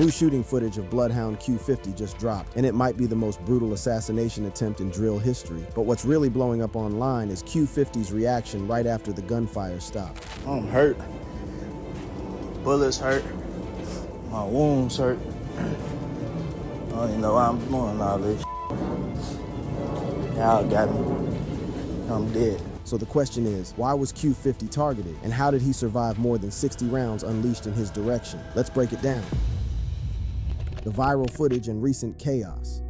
New shooting footage of Bloodhound Q50 just dropped, and it might be the most brutal assassination attempt in drill history. But what's really blowing up online is Q50's reaction right after the gunfire stopped. I'm hurt. Bullets hurt. My wounds hurt. I don't even know why I'm doing all this. Y'all got me. I'm dead. So the question is, why was Q50 targeted, and how did he survive more than 60 rounds unleashed in his direction? Let's break it down. The viral footage and recent chaos.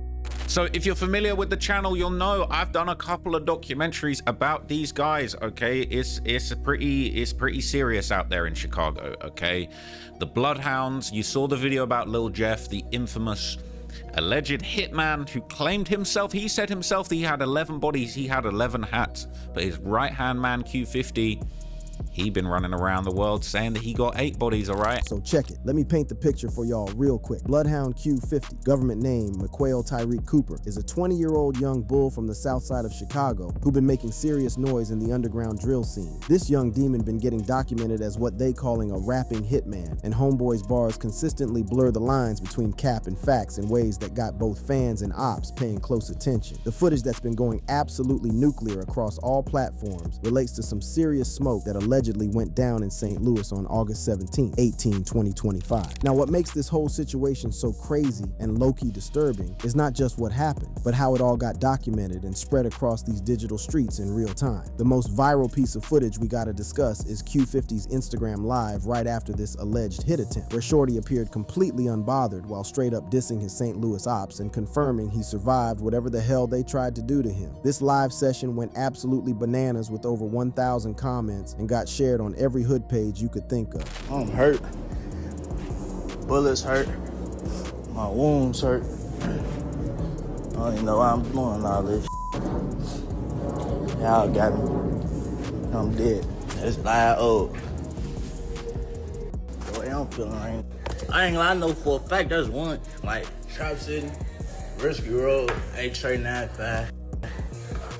So if you're familiar with the channel, you'll know I've done a couple of documentaries about these guys, okay? It's pretty serious out there in Chicago, okay? The Bloodhounds, you saw the video about Lil Jeff, the infamous alleged hitman who claimed himself, he said himself that he had 11 bodies, he had 11 hats, but his right-hand man Q50, he been running around the world saying that he got 8 bodies, all right? So check it. Let me paint the picture for y'all real quick. Bloodhound Q50, government name McQuail Tyreek Cooper, is a 20-year-old young bull from the south side of Chicago who been making serious noise in the underground drill scene. This young demon been getting documented as what they calling a rapping hitman, and Homeboy's bars consistently blur the lines between cap and facts in ways that got both fans and ops paying close attention. The footage that's been going absolutely nuclear across all platforms relates to some serious smoke that allegedly went down in St. Louis on August 17, 2025. Now, what makes this whole situation so crazy and low-key disturbing is not just what happened, but how it all got documented and spread across these digital streets in real time. The most viral piece of footage we gotta discuss is Q50's Instagram Live right after this alleged hit attempt, where Shorty appeared completely unbothered while straight up dissing his St. Louis ops and confirming he survived whatever the hell they tried to do to him. This live session went absolutely bananas with over 1,000 comments and got shared on every hood page you could think of. I'm hurt. Bullets hurt. My wounds hurt. I don't even know why I'm doing all this. Y'all got me. I'm dead. It's live old. The way I'm feeling, I ain't gonna know for a fact there's one. Like, Trap City, Risky Road, H395.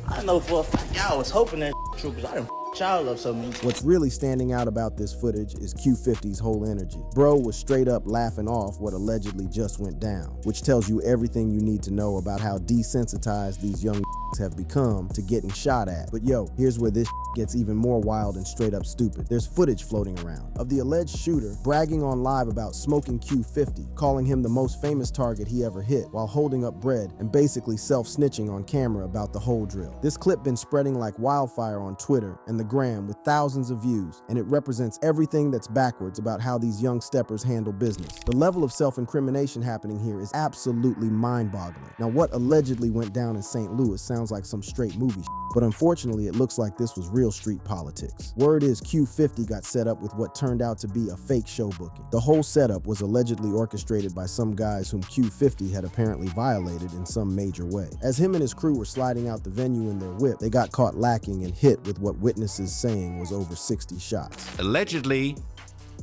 I know for a fact y'all was hoping that true, because I done child up something. What's really standing out about this footage is Q50's whole energy. Bro was straight up laughing off what allegedly just went down, which tells you everything you need to know about how desensitized these young have become to getting shot at. But yo, here's where this gets even more wild and straight up stupid. There's footage floating around of the alleged shooter bragging on live about smoking Q50, calling him the most famous target he ever hit, while holding up bread and basically self-snitching on camera about the whole drill. This clip been spreading like wildfire on Twitter and the gram with thousands of views, and it represents everything that's backwards about how these young steppers handle business. The level of self-incrimination happening here is absolutely mind-boggling. Now, what allegedly went down in St. Louis sounds like some straight movie shit, but unfortunately it looks like this was real street politics. Word is Q50 got set up with what turned out to be a fake show booking. The whole setup was allegedly orchestrated by some guys whom Q50 had apparently violated in some major way. As him and his crew were sliding out the venue in their whip, they got caught lacking and hit with what witnesses saying was over 60 shots. Allegedly,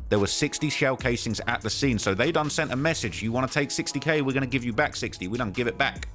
there were 60 shell casings at the scene, so they done sent a message. You want to take 60K, we're going to give you back 60. We don't give it back.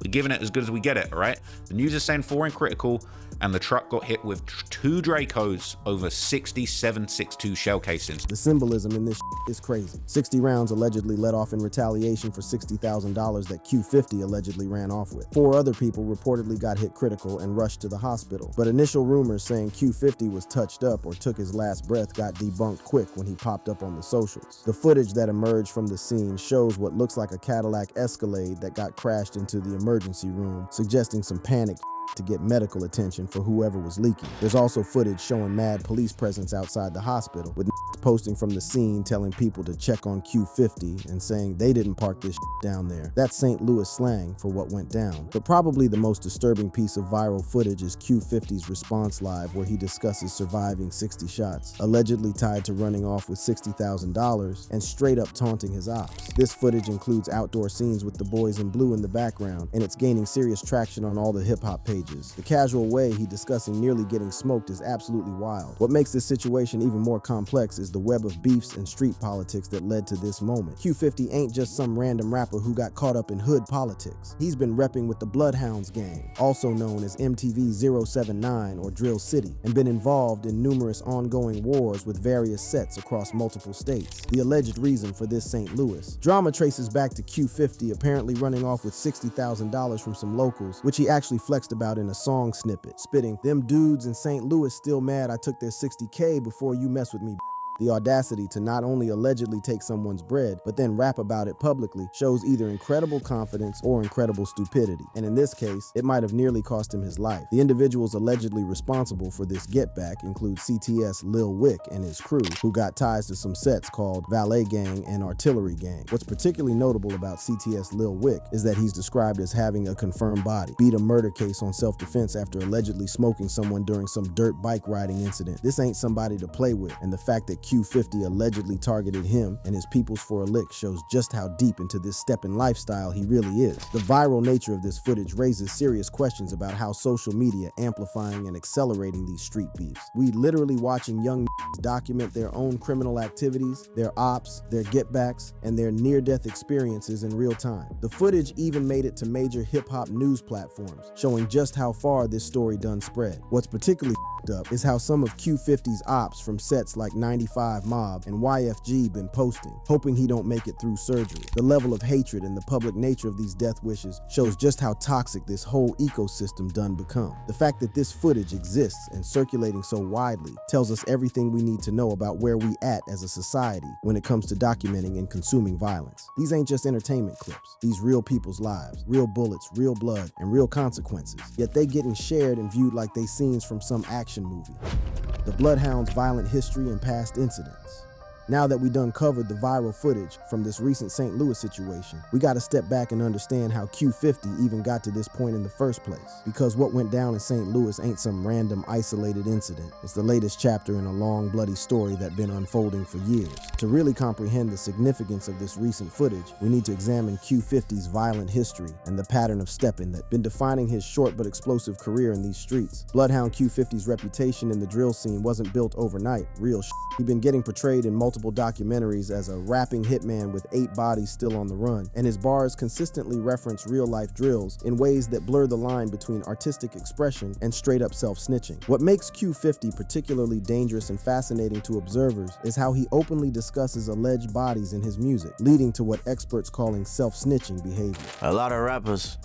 We're giving it as good as we get it, all right? The news is saying 4 in critical, and the truck got hit with 2 Dracos over 60 7.62 shell casings. The symbolism in this is crazy. 60 rounds allegedly let off in retaliation for $60,000 that Q50 allegedly ran off with. 4 other people reportedly got hit critical and rushed to the hospital, but initial rumors saying Q50 was touched up or took his last breath got debunked quick when he popped up on the socials. The footage that emerged from the scene shows what looks like a Cadillac Escalade that got crashed into the emergency room, suggesting some panic to get medical attention for whoever was leaking. There's also footage showing mad police presence outside the hospital, with posting from the scene telling people to check on Q50 and saying they didn't park this down there. That's St. Louis slang for what went down. But probably the most disturbing piece of viral footage is Q50's response live, where he discusses surviving 60 shots, allegedly tied to running off with $60,000 and straight up taunting his ops. This footage includes outdoor scenes with the boys in blue in the background, and it's gaining serious traction on all the hip-hop pages pages. The casual way he discussing nearly getting smoked is absolutely wild. What makes this situation even more complex is the web of beefs and street politics that led to this moment. Q50 ain't just some random rapper who got caught up in hood politics. He's been repping with the Bloodhounds gang, also known as MTV 079 or Drill City, and been involved in numerous ongoing wars with various sets across multiple states. The alleged reason for this St. Louis drama traces back to Q50 apparently running off with $60,000 from some locals, which he actually flexed about in a song snippet, spitting, "Them dudes in St. Louis still mad I took their 60K before you mess with me." The audacity to not only allegedly take someone's bread, but then rap about it publicly shows either incredible confidence or incredible stupidity. And in this case, it might have nearly cost him his life. The individuals allegedly responsible for this get back include CTS Lil Wick and his crew, who got ties to some sets called Valet Gang and Artillery Gang. What's particularly notable about CTS Lil Wick is that he's described as having a confirmed body, beat a murder case on self-defense after allegedly smoking someone during some dirt bike riding incident. This ain't somebody to play with, and the fact that Q50 allegedly targeted him and his peoples for a lick shows just how deep into this stepping lifestyle he really is. The viral nature of this footage raises serious questions about how social media amplifying and accelerating these street beefs. We literally watching young document their own criminal activities, their ops, their get-backs, and their near-death experiences in real time. The footage even made it to major hip-hop news platforms, showing just how far this story done spread. What's particularly up is how some of Q50's ops from sets like 95 Mob and YFG been posting, hoping he don't make it through surgery. The level of hatred and the public nature of these death wishes shows just how toxic this whole ecosystem done become. The fact that this footage exists and circulating so widely tells us everything we need to know about where we at as a society when it comes to documenting and consuming violence. These ain't just entertainment clips. These real people's lives, real bullets, real blood, and real consequences. Yet they getting shared and viewed like they scenes from some action movie. The Bloodhounds' violent history and past incidents. Now that we done covered the viral footage from this recent St. Louis situation, we gotta step back and understand how Q50 even got to this point in the first place. Because what went down in St. Louis ain't some random isolated incident. It's the latest chapter in a long, bloody story that been unfolding for years. To really comprehend the significance of this recent footage, we need to examine Q50's violent history and the pattern of stepping that been defining his short but explosive career in these streets. Bloodhound Q50's reputation in the drill scene wasn't built overnight, real shit. He'd been getting portrayed in multiple documentaries as a rapping hitman with 8 bodies still on the run, and his bars consistently reference real-life drills in ways that blur the line between artistic expression and straight-up self-snitching. What makes Q50 particularly dangerous and fascinating to observers is how he openly discusses alleged bodies in his music, leading to what experts calling self-snitching behavior. A lot of rappers,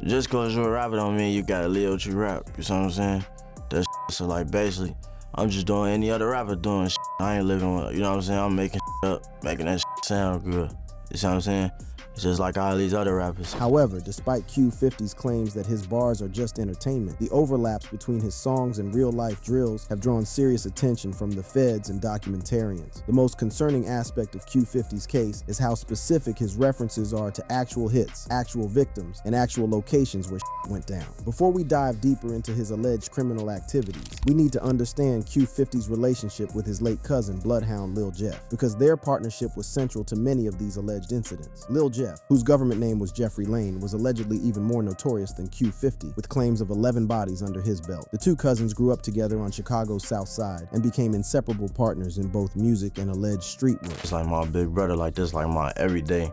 just cause you're a rapper don't mean you gotta live what you rap, you know what I'm saying? That's so like basically, I'm just doing any other rapper doing shit. I ain't living with, you know what I'm saying? I'm making up, making that sound good. You see what I'm saying? It's just like all these other rappers. However, despite Q50's claims that his bars are just entertainment, the overlaps between his songs and real-life drills have drawn serious attention from the feds and documentarians. The most concerning aspect of Q50's case is how specific his references are to actual hits, actual victims, and actual locations where went down. Before we dive deeper into his alleged criminal activities, we need to understand Q50's relationship with his late cousin, Bloodhound Lil Jeff, because their partnership was central to many of these alleged incidents. Lil Jeff, whose government name was Jeffrey Lane, was allegedly even more notorious than Q50, with claims of 11 bodies under his belt. The two cousins grew up together on Chicago's South Side and became inseparable partners in both music and alleged street work. It's like my big brother, like this, like my everyday.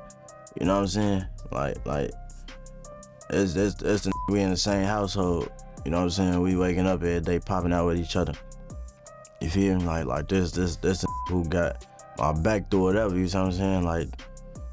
You know what I'm saying? Like it's the we in the same household. You know what I'm saying? We waking up every day, popping out with each other. You feel me? Like this who got my back through whatever. You know what I'm saying? Like.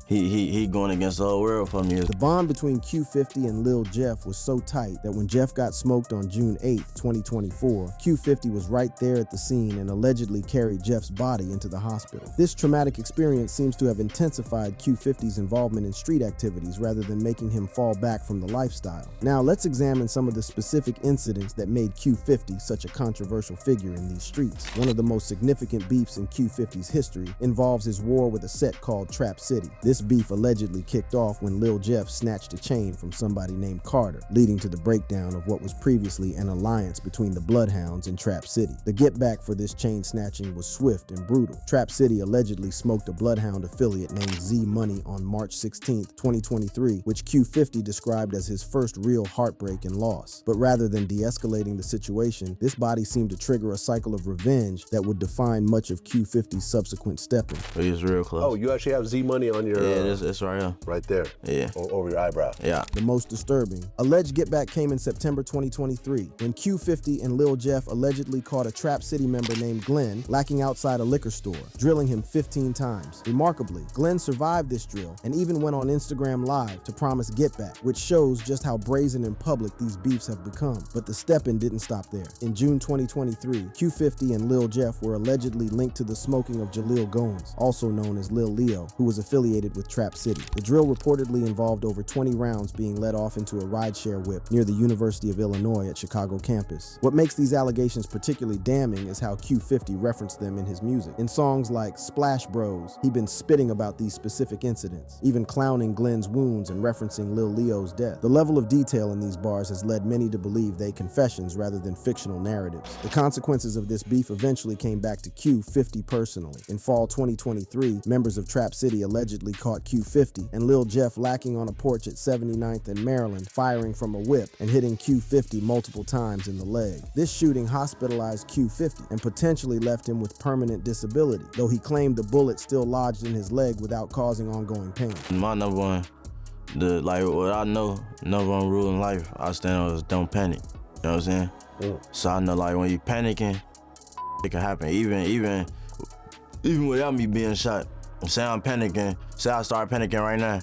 He going against the whole world for me. The bond between Q50 and Lil Jeff was so tight that when Jeff got smoked on June 8, 2024, Q50 was right there at the scene and allegedly carried Jeff's body into the hospital. This traumatic experience seems to have intensified Q50's involvement in street activities rather than making him fall back from the lifestyle. Now let's examine some of the specific incidents that made Q50 such a controversial figure in these streets. One of the most significant beefs in Q50's history involves his war with a set called Trap City. This This beef allegedly kicked off when Lil Jeff snatched a chain from somebody named Carter, leading to the breakdown of what was previously an alliance between the Bloodhounds and Trap City. The get back for this chain snatching was swift and brutal. Trap City allegedly smoked a Bloodhound affiliate named Z Money on March 16, 2023, which Q50 described as his first real heartbreak and loss. But rather than de-escalating the situation, this body seemed to trigger a cycle of revenge that would define much of Q50's subsequent stepping. He was real close. Oh, you actually have Z Money on your... Yeah, it's right here. Right there. Yeah. Over your eyebrow. Yeah. The most disturbing. Alleged get back came in September 2023, when Q50 and Lil Jeff allegedly caught a Trap City member named Glenn lacking outside a liquor store, drilling him 15 times. Remarkably, Glenn survived this drill and even went on Instagram Live to promise get back, which shows just how brazen and public these beefs have become. But the stepping didn't stop there. In June 2023, Q50 and Lil Jeff were allegedly linked to the smoking of Jaleel Goins, also known as Lil Leo, who was affiliated with Trap City. The drill reportedly involved over 20 rounds being let off into a rideshare whip near the University of Illinois at Chicago campus. What makes these allegations particularly damning is how Q50 referenced them in his music. In songs like Splash Bros, he'd been spitting about these specific incidents, even clowning Glenn's wounds and referencing Lil Leo's death. The level of detail in these bars has led many to believe they confessions rather than fictional narratives. The consequences of this beef eventually came back to Q50 personally. In fall 2023, members of Trap City allegedly caught Q50 and Lil Jeff lacking on a porch at 79th and Maryland, firing from a whip and hitting Q50 multiple times in the leg. This shooting hospitalized Q50 and potentially left him with permanent disability, though he claimed the bullet still lodged in his leg without causing ongoing pain. My number one, what I know, number one rule in life I stand on is don't panic. You know what I'm saying? So I know when you panicking, it can happen. Even without me being shot. Say I'm panicking, say I start panicking right now,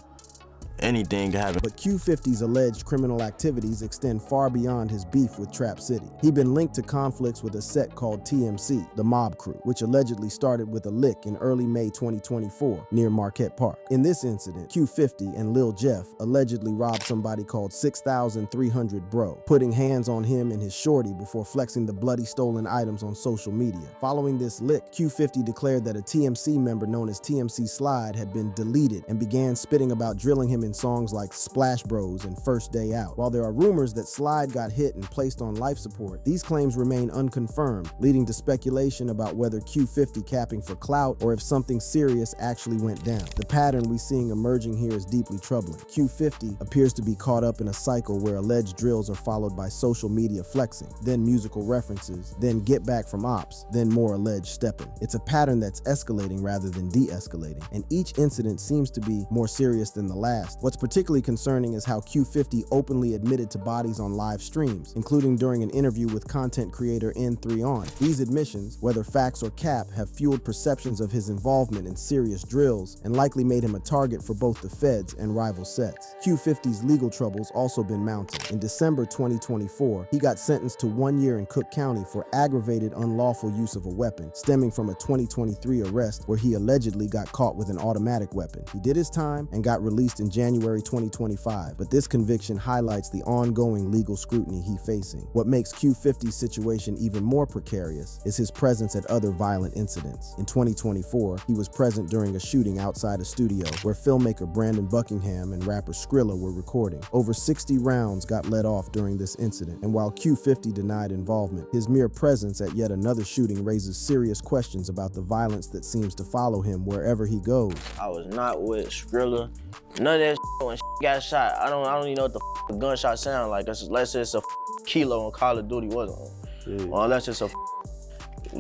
anything can happen. But Q50's alleged criminal activities extend far beyond his beef with Trap City. He'd been linked to conflicts with a set called TMC, the Mob Crew, which allegedly started with a lick in early May 2024 near Marquette Park. In this incident, Q50 and Lil Jeff allegedly robbed somebody called 6,300 Bro, putting hands on him and his shorty before flexing the bloody stolen items on social media. Following this lick, Q50 declared that a TMC member known as TMC Slide had been deleted and began spitting about drilling him in songs like Splash Bros and First Day Out. While there are rumors that Slide got hit and placed on life support, these claims remain unconfirmed, leading to speculation about whether Q50 capping for clout or if something serious actually went down. The pattern we're seeing emerging here is deeply troubling. Q50 appears to be caught up in a cycle where alleged drills are followed by social media flexing, then musical references, then get back from ops, then more alleged stepping. It's a pattern that's escalating rather than de-escalating, and each incident seems to be more serious than the last. What's particularly concerning is how Q50 openly admitted to bodies on live streams, including during an interview with content creator N3On. These admissions, whether facts or cap, have fueled perceptions of his involvement in serious drills and likely made him a target for both the feds and rival sets. Q50's legal troubles also been mounting. In December 2024, he got sentenced to 1 year in Cook County for aggravated unlawful use of a weapon, stemming from a 2023 arrest where he allegedly got caught with an automatic weapon. He did his time and got released in January 2025, but this conviction highlights the ongoing legal scrutiny he's facing. What makes Q50's situation even more precarious is his presence at other violent incidents. In 2024, he was present during a shooting outside a studio where filmmaker Brandon Buckingham and rapper Skrilla were recording. Over 60 rounds got let off during this incident, and while Q50 denied involvement, his mere presence at yet another shooting raises serious questions about the violence that seems to follow him wherever he goes. I was not with Skrilla. None of that when got shot. I don't even know what the gunshot sound like. Unless it's a Kilo on Call of Duty wasn't on. Or unless it's a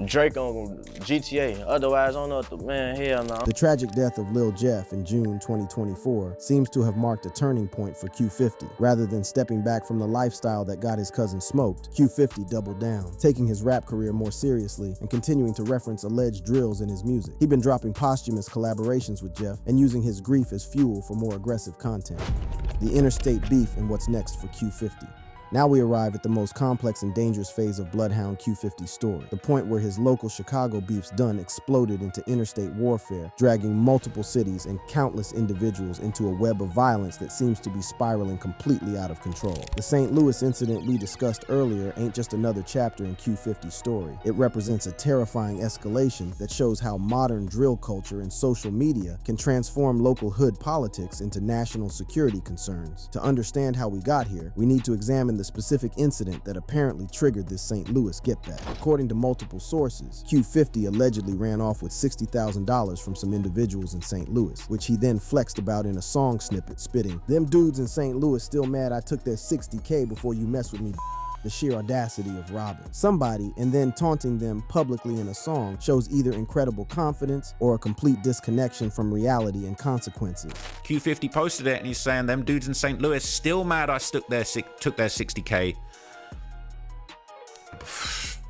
Drake on GTA. Otherwise, I don't know what the hell no. The tragic death of Lil Jeff in June 2024 seems to have marked a turning point for Q50. Rather than stepping back from the lifestyle that got his cousin smoked, Q50 doubled down, taking his rap career more seriously and continuing to reference alleged drills in his music. He'd been dropping posthumous collaborations with Jeff and using his grief as fuel for more aggressive content. The interstate beef and what's next for Q50. Now we arrive at the most complex and dangerous phase of Bloodhound Q50's story, the point where his local Chicago beefs done exploded into interstate warfare, dragging multiple cities and countless individuals into a web of violence that seems to be spiraling completely out of control. The St. Louis incident we discussed earlier ain't just another chapter in Q50's story. It represents a terrifying escalation that shows how modern drill culture and social media can transform local hood politics into national security concerns. To understand how we got here, we need to examine the specific incident that apparently triggered this St. Louis get-back. According to multiple sources, Q50 allegedly ran off with $60,000 from some individuals in St. Louis, which he then flexed about in a song snippet, spitting, "Them dudes in St. Louis still mad I took their 60K before you mess with me." The sheer audacity of robbing somebody and then taunting them publicly in a song shows either incredible confidence or a complete disconnection from reality and consequences. Q50 posted it and he's saying, them dudes in St. Louis still mad I took their 60K.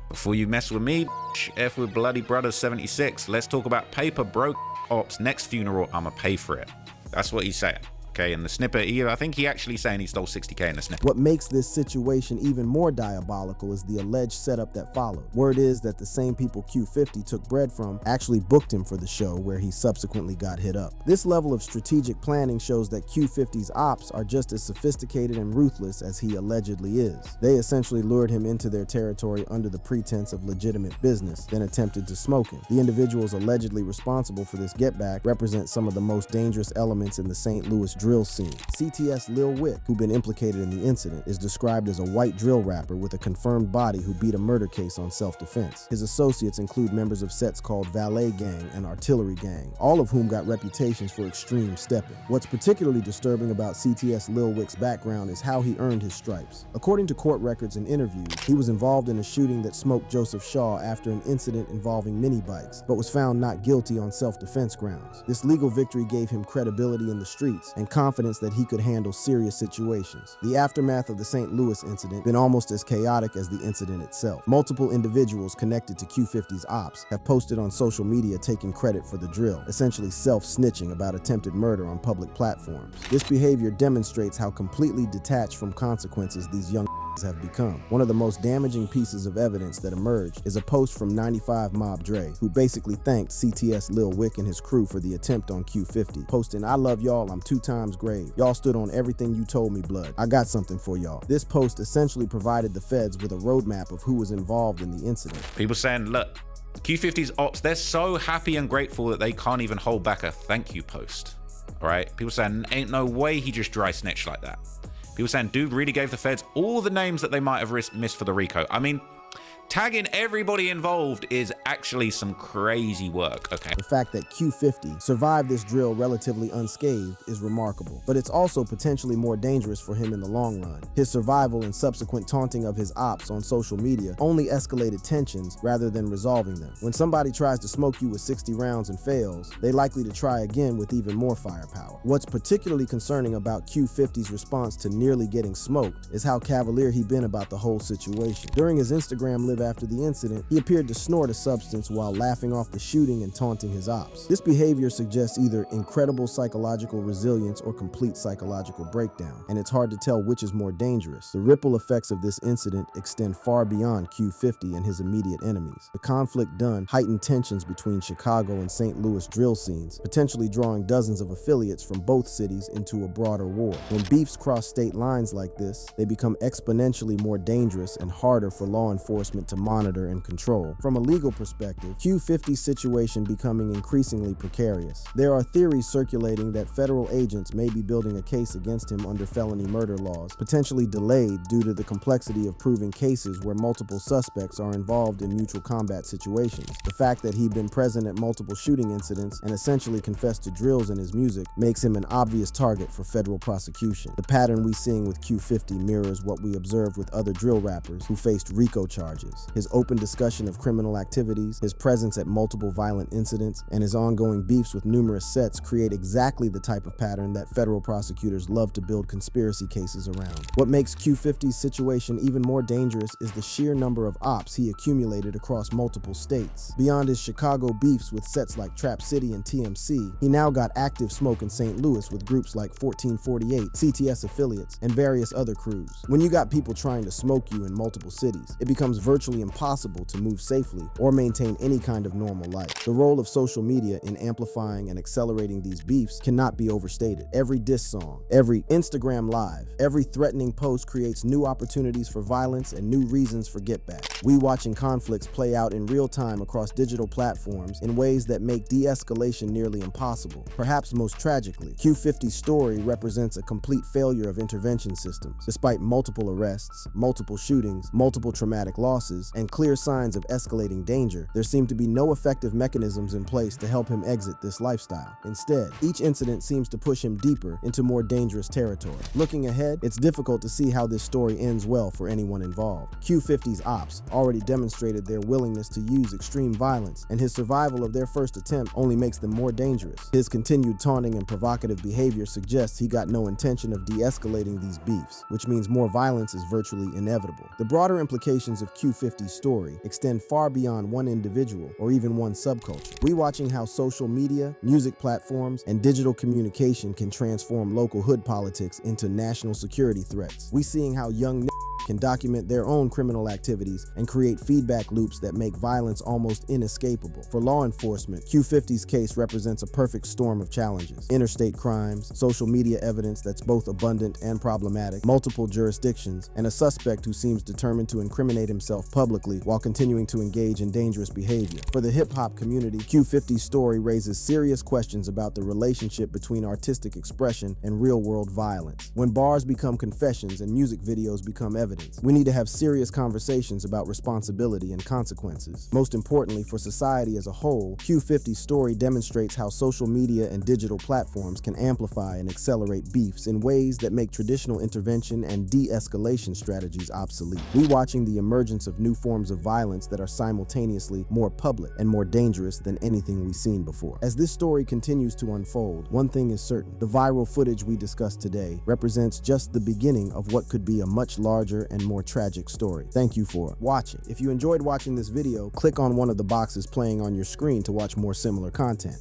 Before you mess with me, F with Bloody Brothers 76. Let's talk about paper, bro. Ops, next funeral, I'ma pay for it. That's what he's saying. Okay, in the snippet, I think he actually saying he stole 60K in the snippet. What makes this situation even more diabolical is the alleged setup that followed. Word is that the same people Q50 took bread from actually booked him for the show, where he subsequently got hit up. This level of strategic planning shows that Q50's ops are just as sophisticated and ruthless as he allegedly is. They essentially lured him into their territory under the pretense of legitimate business, then attempted to smoke him. The individuals allegedly responsible for this getback represent some of the most dangerous elements in the St. Louis drill scene. CTS Lil Wick, who'd been implicated in the incident, is described as a white drill rapper with a confirmed body who beat a murder case on self-defense. His associates include members of sets called Valet Gang and Artillery Gang, all of whom got reputations for extreme stepping. What's particularly disturbing about CTS Lil Wick's background is how he earned his stripes. According to court records and interviews, he was involved in a shooting that smoked Joseph Shaw after an incident involving mini bikes, but was found not guilty on self-defense grounds. This legal victory gave him credibility in the streets and confidence that he could handle serious situations. The aftermath of the St. Louis incident been almost as chaotic as the incident itself. Multiple individuals connected to Q50's ops have posted on social media taking credit for the drill, essentially self-snitching about attempted murder on public platforms. This behavior demonstrates how completely detached from consequences these young have become. One of the most damaging pieces of evidence that emerged is a post from 95 Mob Dre, who basically thanked CTS Lil Wick and his crew for the attempt on Q50, posting, "I love y'all, I'm 2 times grave. Y'all stood on everything you told me, blood. I got something for y'all." This post essentially provided the feds with a roadmap of who was involved in the incident. People saying, look, Q50's ops, they're so happy and grateful that they can't even hold back a thank you post. All right? People saying, ain't no way he just dry snitched like that. People saying, dude really gave the feds all the names that they might have missed for the RICO. I mean, tagging everybody involved is actually some crazy work, okay? The fact that Q50 survived this drill relatively unscathed is remarkable, but it's also potentially more dangerous for him in the long run. His survival and subsequent taunting of his ops on social media only escalated tensions rather than resolving them. When somebody tries to smoke you with 60 rounds and fails, they're likely to try again with even more firepower. What's particularly concerning about Q50's response to nearly getting smoked is how cavalier he'd been about the whole situation. During his Instagram live after the incident, he appeared to snort a substance while laughing off the shooting and taunting his ops. This behavior suggests either incredible psychological resilience or complete psychological breakdown, and it's hard to tell which is more dangerous. The ripple effects of this incident extend far beyond Q50 and his immediate enemies. The conflict done heightened tensions between Chicago and St. Louis drill scenes, potentially drawing dozens of affiliates from both cities into a broader war. When beefs cross state lines like this, they become exponentially more dangerous and harder for law enforcement to monitor and control. From a legal perspective, Q50's situation becoming increasingly precarious. There are theories circulating that federal agents may be building a case against him under felony murder laws, potentially delayed due to the complexity of proving cases where multiple suspects are involved in mutual combat situations. The fact that he'd been present at multiple shooting incidents and essentially confessed to drills in his music makes him an obvious target for federal prosecution. The pattern we're seeing with Q50 mirrors what we observed with other drill rappers who faced RICO charges. stories. His open discussion of criminal activities, his presence at multiple violent incidents, and his ongoing beefs with numerous sets create exactly the type of pattern that federal prosecutors love to build conspiracy cases around. What makes Q50's situation even more dangerous is the sheer number of ops he accumulated across multiple states. Beyond his Chicago beefs with sets like Trap City and TMC, he now got active smoke in St. Louis with groups like 1448, CTS affiliates, and various other crews. When you got people trying to smoke you in multiple cities, it becomes virtually impossible to move safely or maintain any kind of normal life. The role of social media in amplifying and accelerating these beefs cannot be overstated. Every diss song, every Instagram live, every threatening post creates new opportunities for violence and new reasons for get back. We watching conflicts play out in real time across digital platforms in ways that make de-escalation nearly impossible. Perhaps most tragically, Q50's story represents a complete failure of intervention systems. Despite multiple arrests, multiple shootings, multiple traumatic losses, and clear signs of escalating danger, there seem to be no effective mechanisms in place to help him exit this lifestyle. Instead, each incident seems to push him deeper into more dangerous territory. Looking ahead, it's difficult to see how this story ends well for anyone involved. Q50's ops already demonstrated their willingness to use extreme violence, and his survival of their first attempt only makes them more dangerous. His continued taunting and provocative behavior suggests he got no intention of de-escalating these beefs, which means more violence is virtually inevitable. The broader implications of Q50's story extend far beyond one individual or even one subculture. We watching how social media, music platforms, and digital communication can transform local hood politics into national security threats. We seeing how young can document their own criminal activities and create feedback loops that make violence almost inescapable. For law enforcement, Q50's case represents a perfect storm of challenges. Interstate crimes, social media evidence that's both abundant and problematic, multiple jurisdictions, and a suspect who seems determined to incriminate himself publicly while continuing to engage in dangerous behavior. For the hip-hop community, Q50's story raises serious questions about the relationship between artistic expression and real-world violence. When bars become confessions and music videos become evidence, we need to have serious conversations about responsibility and consequences. Most importantly, for society as a whole, Q50's story demonstrates how social media and digital platforms can amplify and accelerate beefs in ways that make traditional intervention and de-escalation strategies obsolete. We watching the emergence of new forms of violence that are simultaneously more public and more dangerous than anything we've seen before. As this story continues to unfold, one thing is certain: the viral footage we discussed today represents just the beginning of what could be a much larger and more tragic story. Thank you for watching. If you enjoyed watching this video, click on one of the boxes playing on your screen to watch more similar content.